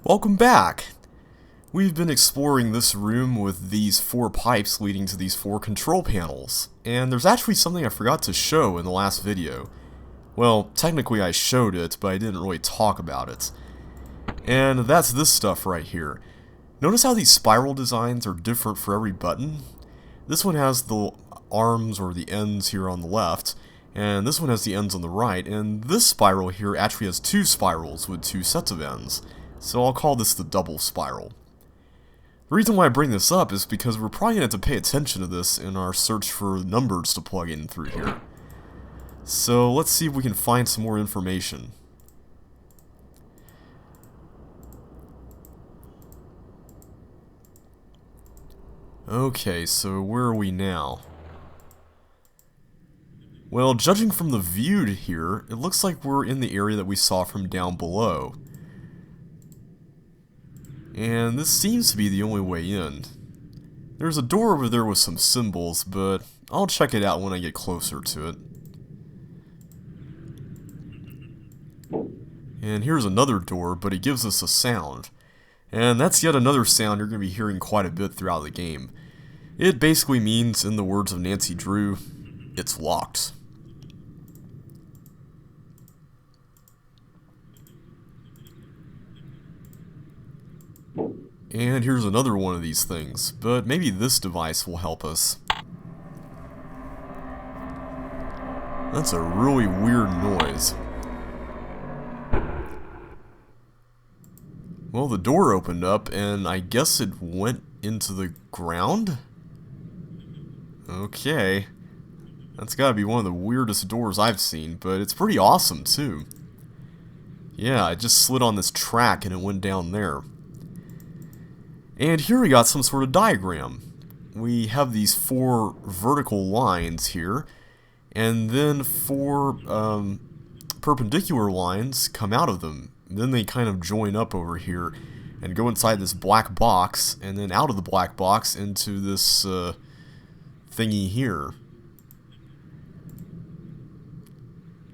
Welcome back! We've been exploring this room with these 4 pipes leading to these 4 control panels, and there's actually something I forgot to show in the last video. Well, technically I showed it, but I didn't really talk about it. And that's this stuff right here. Notice how these spiral designs are different for every button? This one has the arms or the ends here on the left, and this one has the ends on the right, and this spiral here actually has 2 spirals with 2 sets of ends. So I'll call this the double spiral. The reason why I bring this up is because we're probably going to have to pay attention to this in our search for numbers to plug in through here. So let's see if we can find some more information. Okay, so where are we now? Well, judging from the view here, it looks like we're in the area that we saw from down below. And this seems to be the only way in. There's a door over there with some symbols, but I'll check it out when I get closer to it. And here's another door, but it gives us a sound. And that's yet another sound you're going to be hearing quite a bit throughout the game. It basically means, in the words of Nancy Drew, it's locked. And here's another one of these things, but maybe this device will help us. That's a really weird noise. Well, the door opened up, and I guess it went into the ground? Okay. That's gotta be one of the weirdest doors I've seen, but it's pretty awesome, too. Yeah, it just slid on this track and it went down there. And here we got some sort of diagram. We have these 4 vertical lines here, and then 4 perpendicular lines come out of them. Then they kind of join up over here and go inside this black box, and then out of the black box into this thingy here.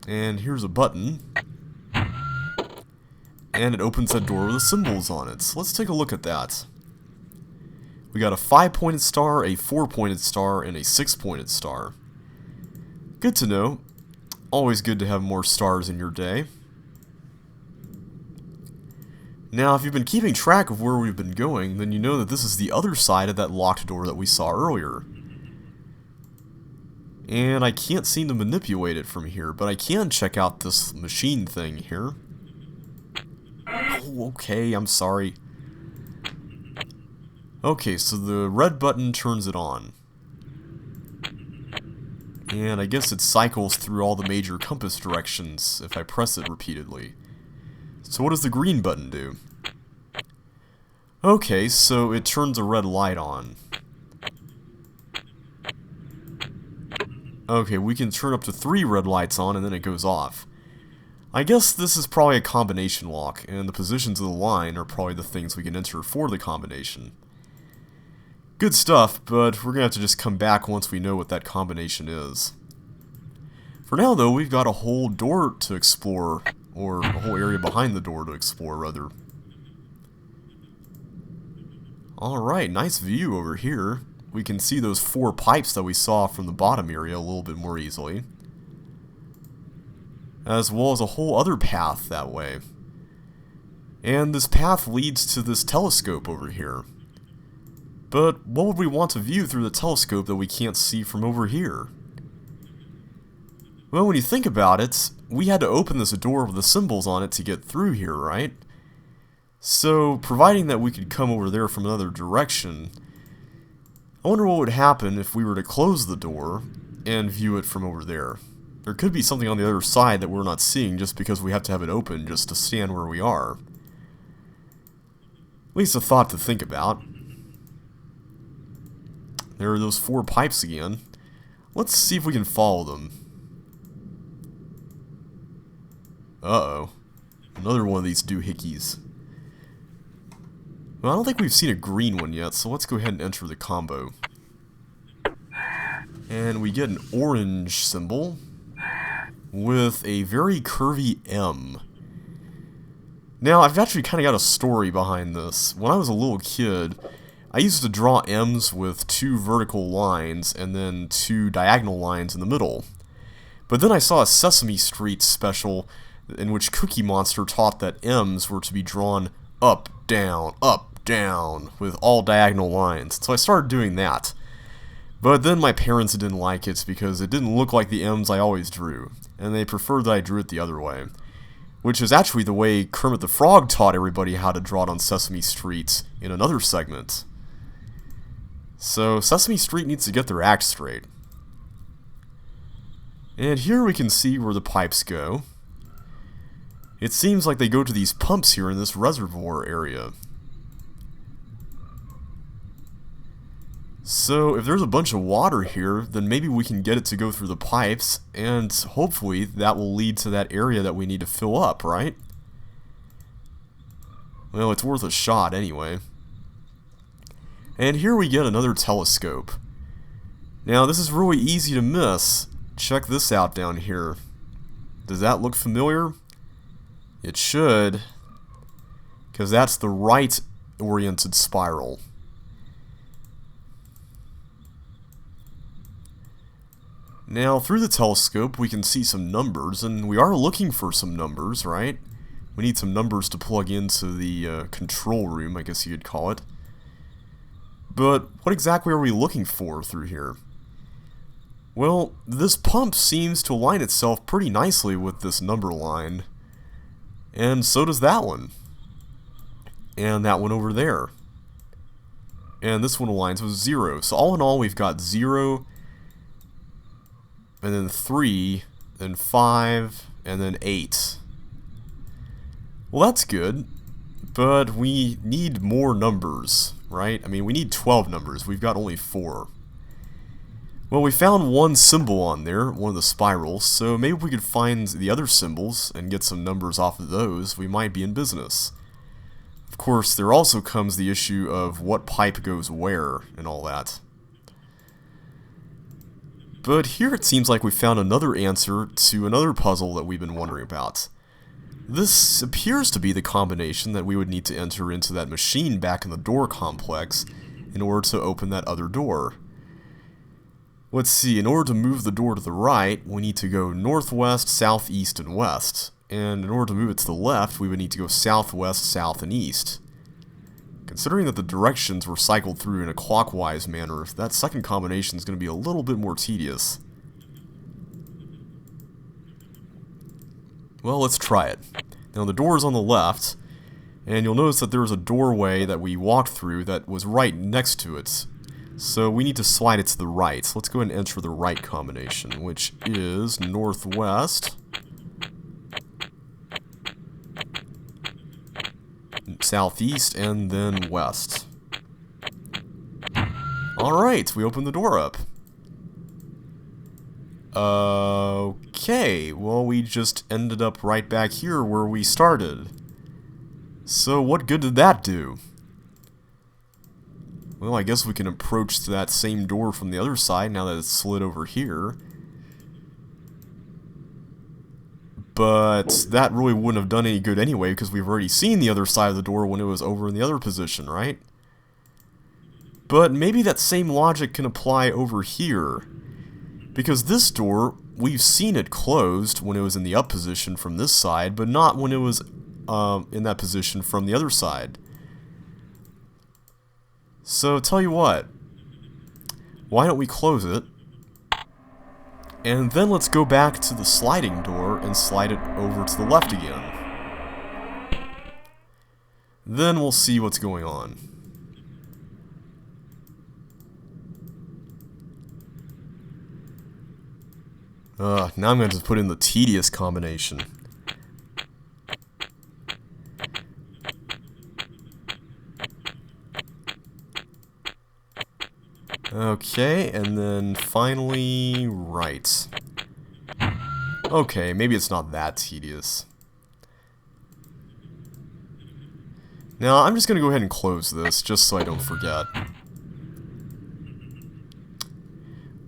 And here's a button. And it opens that door with the symbols on it. So let's take a look at that. We got a 5-pointed star, a 4-pointed star, and a 6-pointed star. Good to know. Always good to have more stars in your day. Now, if you've been keeping track of where we've been going, then you know that this is the other side of that locked door that we saw earlier. And I can't seem to manipulate it from here, but I can check out this machine thing here. Oh, okay, I'm sorry. Okay, so the red button turns it on. And I guess it cycles through all the major compass directions if I press it repeatedly. So what does the green button do? Okay, so it turns a red light on. Okay, we can turn up to 3 red lights on and then it goes off. I guess this is probably a combination lock, and the positions of the line are probably the things we can enter for the combination. Good stuff, but we're going to have to just come back once we know what that combination is. For now, though, we've got a whole door to explore, or a whole area behind the door to explore, rather. Alright, nice view over here. We can see those 4 pipes that we saw from the bottom area a little bit more easily. As well as a whole other path that way. And this path leads to this telescope over here. But what would we want to view through the telescope that we can't see from over here? Well, when you think about it, we had to open this door with the symbols on it to get through here, right? So, providing that we could come over there from another direction, I wonder what would happen if we were to close the door and view it from over there. There could be something on the other side that we're not seeing just because we have to have it open just to stand where we are. At least a thought to think about. There are those 4 pipes again. Let's see if we can follow them. Uh-oh. Another one of these doohickeys. Well, I don't think we've seen a green one yet, so let's go ahead and enter the combo. And we get an orange symbol with a very curvy M. Now, I've actually kind of got a story behind this. When I was a little kid, I used to draw M's with 2 vertical lines and then 2 diagonal lines in the middle. But then I saw a Sesame Street special in which Cookie Monster taught that M's were to be drawn up, down, with all diagonal lines. So I started doing that. But then my parents didn't like it because it didn't look like the M's I always drew, and they preferred that I drew it the other way. Which is actually the way Kermit the Frog taught everybody how to draw it on Sesame Street in another segment. So Sesame Street needs to get their act straight. And here we can see where the pipes go. It seems like they go to these pumps here in this reservoir area. So if there's a bunch of water here, then maybe we can get it to go through the pipes, and hopefully that will lead to that area that we need to fill up, right? Well, it's worth a shot anyway. And here we get another telescope. Now this is really easy to miss. Check this out down here. Does that look familiar? It should, because that's the right-oriented spiral. Now, through the telescope, we can see some numbers, and we are looking for some numbers, right? We need some numbers to plug into the control room, I guess you could call it. But what exactly are we looking for through here? Well, this pump seems to align itself pretty nicely with this number line. And so does that one. And that one over there. And this one aligns with 0. So all in all, we've got 0, and then 3, then 5, and then 8. Well, that's good, but we need more numbers, right? I mean, we need 12 numbers. We've got only 4. Well, we found one symbol on there, one of the spirals, so maybe if we could find the other symbols and get some numbers off of those, we might be in business. Of course, there also comes the issue of what pipe goes where and all that. But here it seems like we found another answer to another puzzle that we've been wondering about. This appears to be the combination that we would need to enter into that machine back in the door complex in order to open that other door. Let's see, in order to move the door to the right, we need to go northwest, southeast, and west. And in order to move it to the left, we would need to go southwest, south, and east. Considering that the directions were cycled through in a clockwise manner, that second combination is going to be a little bit more tedious. Well, let's try it. Now the door is on the left, and you'll notice that there was a doorway that we walked through that was right next to it. So we need to slide it to the right. So let's go ahead and enter the right combination, which is northwest, southeast, and then west. Alright, we opened the door up. Okay, well we just ended up right back here where we started. So what good did that do? Well, I guess we can approach that same door from the other side now that it's slid over here. But that really wouldn't have done any good anyway, because we've already seen the other side of the door when it was over in the other position, right? But maybe that same logic can apply over here. Because this door, we've seen it closed when it was in the up position from this side, but not when it was in that position from the other side. So, tell you what. Why don't we close it? And then let's go back to the sliding door and slide it over to the left again. Then we'll see what's going on. Now I'm going to put in the tedious combination. Okay, and then finally, right. Okay, maybe it's not that tedious. Now, I'm just going to go ahead and close this, just so I don't forget.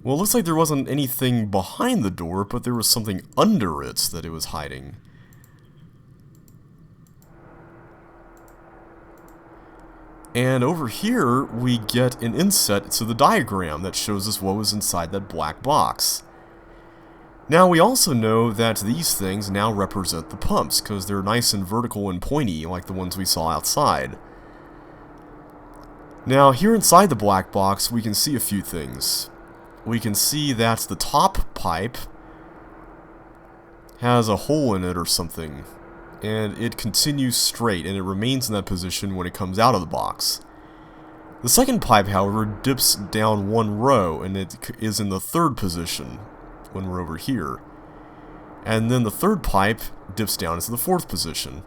Well, it looks like there wasn't anything behind the door, but there was something under it that it was hiding. And over here, we get an inset to the diagram that shows us what was inside that black box. Now, we also know that these things now represent the pumps, because they're nice and vertical and pointy, like the ones we saw outside. Now, here inside the black box, we can see a few things. We can see that the top pipe has a hole in it or something, and it continues straight, and it remains in that position when it comes out of the box. The second pipe, however, dips down one row, and it is in the third position when we're over here. And then the third pipe dips down into the fourth position,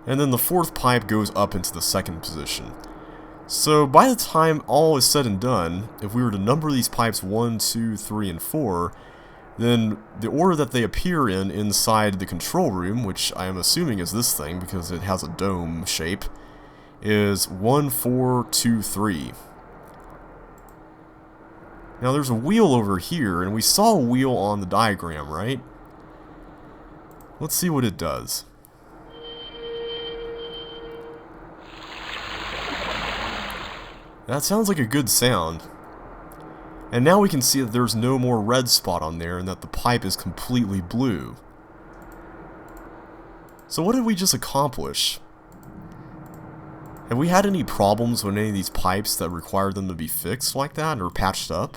and then the fourth pipe goes up into the second position. So by the time all is said and done, if we were to number these pipes 1, 2, 3, and 4, then the order that they appear in inside the control room, which I am assuming is this thing because it has a dome shape, is 1, 4, 2, 3. Now there's a wheel over here, and we saw a wheel on the diagram, right? Let's see what it does. That sounds like a good sound. And now we can see that there's no more red spot on there and that the pipe is completely blue. So what did we just accomplish? Have we had any problems with any of these pipes that required them to be fixed like that or patched up?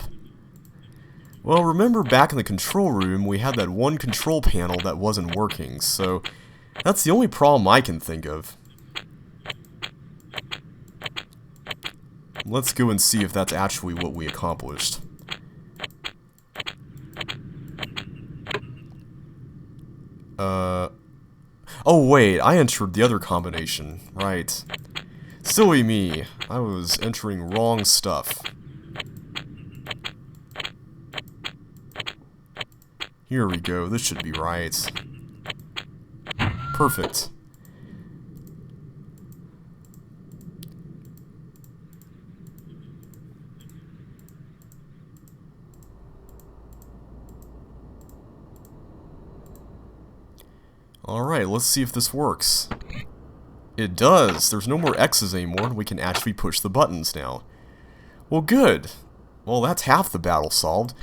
Well, remember back in the control room we had that one control panel that wasn't working, so that's the only problem I can think of. Let's go and see if that's actually what we accomplished. Oh wait, I entered the other combination. Right. Silly me. I was entering wrong stuff. Here we go. This should be right. Perfect. Alright, let's see if this works. It does! There's no more X's anymore, we can actually push the buttons now. Well, good! Well, that's half the battle solved.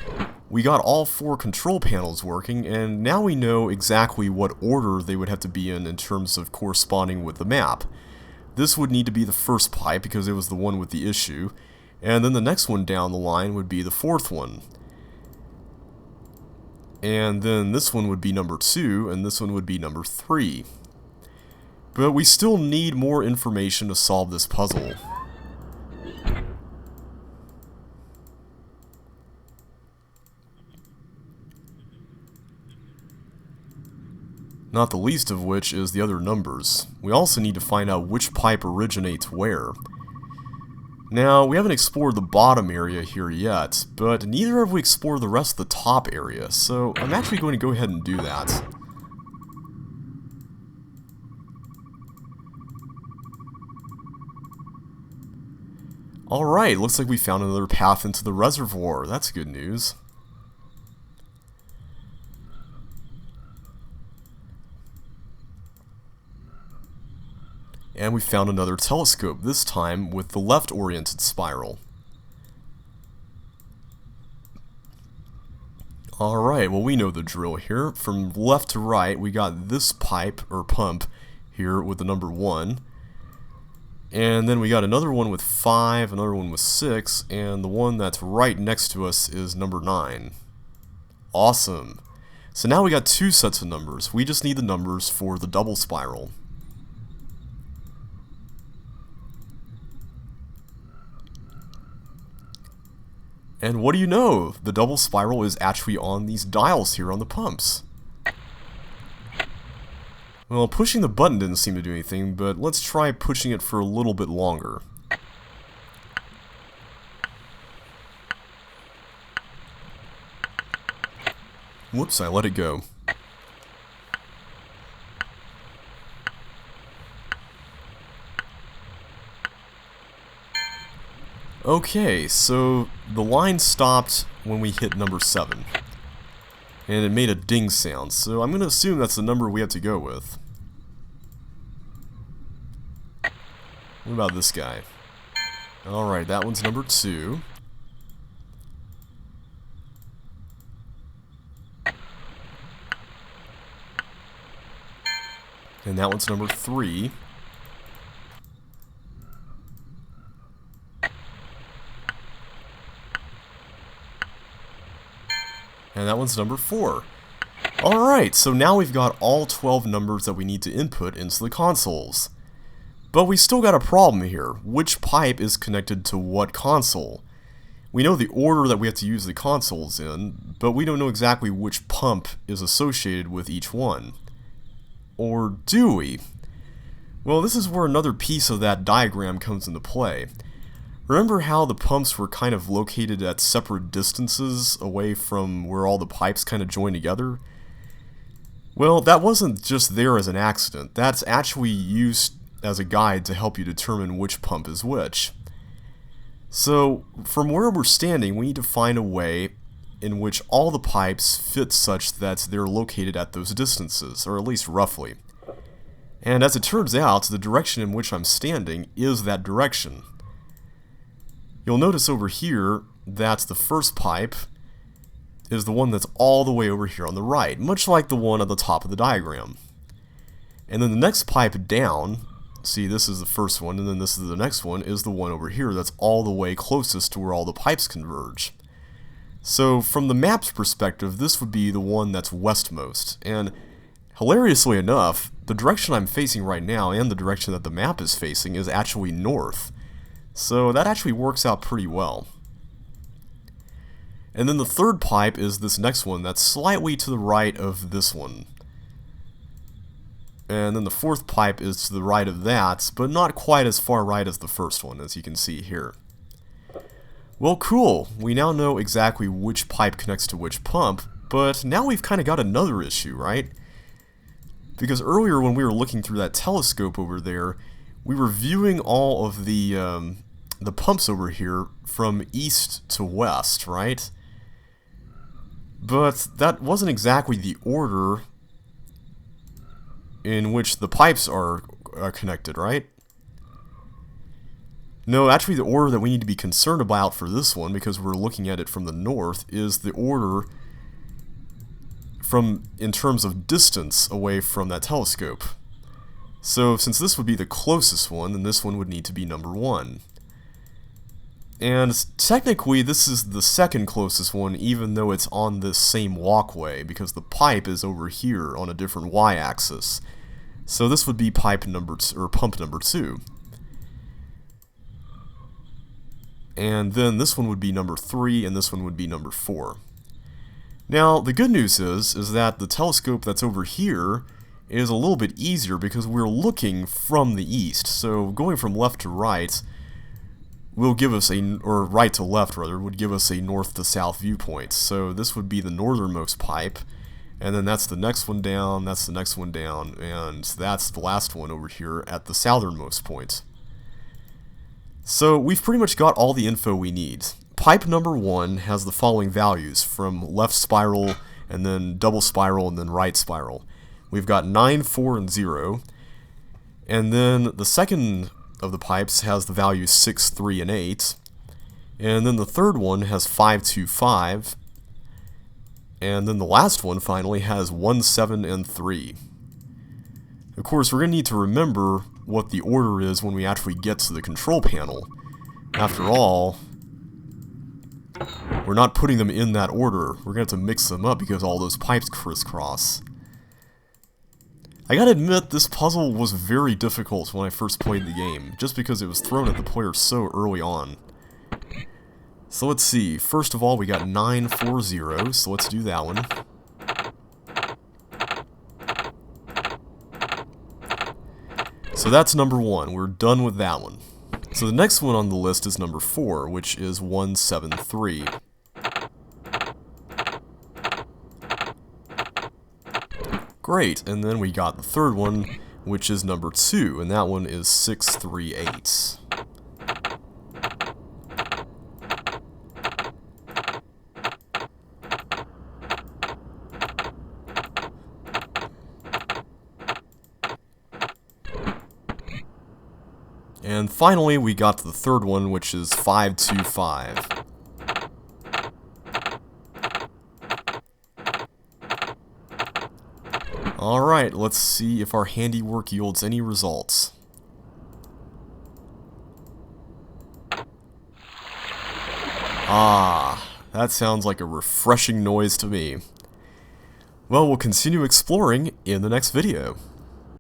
We got all 4 control panels working, and now we know exactly what order they would have to be in terms of corresponding with the map. This would need to be the first pipe because it was the one with the issue, and then the next one down the line would be the 4th one. And then this one would be number 2, and this one would be number 3. But we still need more information to solve this puzzle. Not the least of which is the other numbers. We also need to find out which pipe originates where. Now, we haven't explored the bottom area here yet, but neither have we explored the rest of the top area, so I'm actually going to go ahead and do that. Alright, looks like we found another path into the reservoir. That's good news. And we found another telescope, this time with the left-oriented spiral. Alright, well we know the drill here. From left to right, we got this pipe, or pump, here with the number 1. And then we got another one with 5, another one with 6, and the one that's right next to us is number 9. Awesome. So now we got 2 sets of numbers. We just need the numbers for the double spiral. And what do you know? The double spiral is actually on these dials here on the pumps. Well, pushing the button didn't seem to do anything, but let's try pushing it for a little bit longer. Whoops, I let it go. Okay, so the line stopped when we hit number 7. And it made a ding sound, so I'm going to assume that's the number we have to go with. What about this guy? Alright, that one's number 2. And that one's number 3. And that one's number 4. Alright, so now we've got all 12 numbers that we need to input into the consoles. But we still got a problem here. Which pipe is connected to what console? We know the order that we have to use the consoles in, but we don't know exactly which pump is associated with each one. Or do we? Well, this is where another piece of that diagram comes into play. Remember how the pumps were kind of located at separate distances away from where all the pipes kind of join together? Well, that wasn't just there as an accident. That's actually used as a guide to help you determine which pump is which. So, from where we're standing, we need to find a way in which all the pipes fit such that they're located at those distances, or at least roughly. And as it turns out, the direction in which I'm standing is that direction. You'll notice over here that the first pipe is the one that's all the way over here on the right, much like the one at the top of the diagram. And then the next pipe down, see, this is the first one, and then this is the next one, is the one over here that's all the way closest to where all the pipes converge. So from the map's perspective, this would be the one that's westmost. And hilariously enough, the direction I'm facing right now and the direction that the map is facing is actually north. So that actually works out pretty well. And then the third pipe is this next one that's slightly to the right of this one. And then the fourth pipe is to the right of that, but not quite as far right as the first one, as you can see here. Well, cool. We now know exactly which pipe connects to which pump, but now we've kind of got another issue, right? Because earlier when we were looking through that telescope over there, we were viewing all of the pumps over here from east to west, right? But that wasn't exactly the order in which the pipes are connected, right? No, actually the order that we need to be concerned about for this one, because we're looking at it from the north, is the order in terms of distance away from that telescope. So since this would be the closest one, then this one would need to be number 1. And technically this is the second closest one, even though it's on this same walkway, because the pipe is over here on a different y-axis. So this would be pump number 2. And then this one would be number 3, and this one would be number 4. Now, the good news is that the telescope that's over here is a little bit easier because we're looking from the east. So going from left to right will give us or right to left rather, would give us a north to south viewpoint. So this would be the northernmost pipe, and then that's the next one down, that's the next one down, and that's the last one over here at the southernmost point. So we've pretty much got all the info we need. Pipe number 1 has the following values from left spiral, and then double spiral, and then right spiral. We've got 9, 4, and 0. And then the second of the pipes has the values 6, 3, and 8. And then the third one has 5, 2, 5. And then the last one finally has 1, 7, and 3. Of course, we're going to need to remember what the order is when we actually get to the control panel. After all, we're not putting them in that order. We're going to have to mix them up because all those pipes crisscross. I gotta admit, this puzzle was very difficult when I first played the game, just because it was thrown at the player so early on. So let's see, first of all we got 9, 4, 0, so let's do that one. So that's number 1, we're done with that one. So the next one on the list is number 4, which is 1, 7, 3. Great, and then we got the third one, which is number 2, and that one is 6, 3, 8. And And finally, we got to the third one, which is 525. Alright, let's see if our handiwork yields any results. Ah, that sounds like a refreshing noise to me. Well, we'll continue exploring in the next video.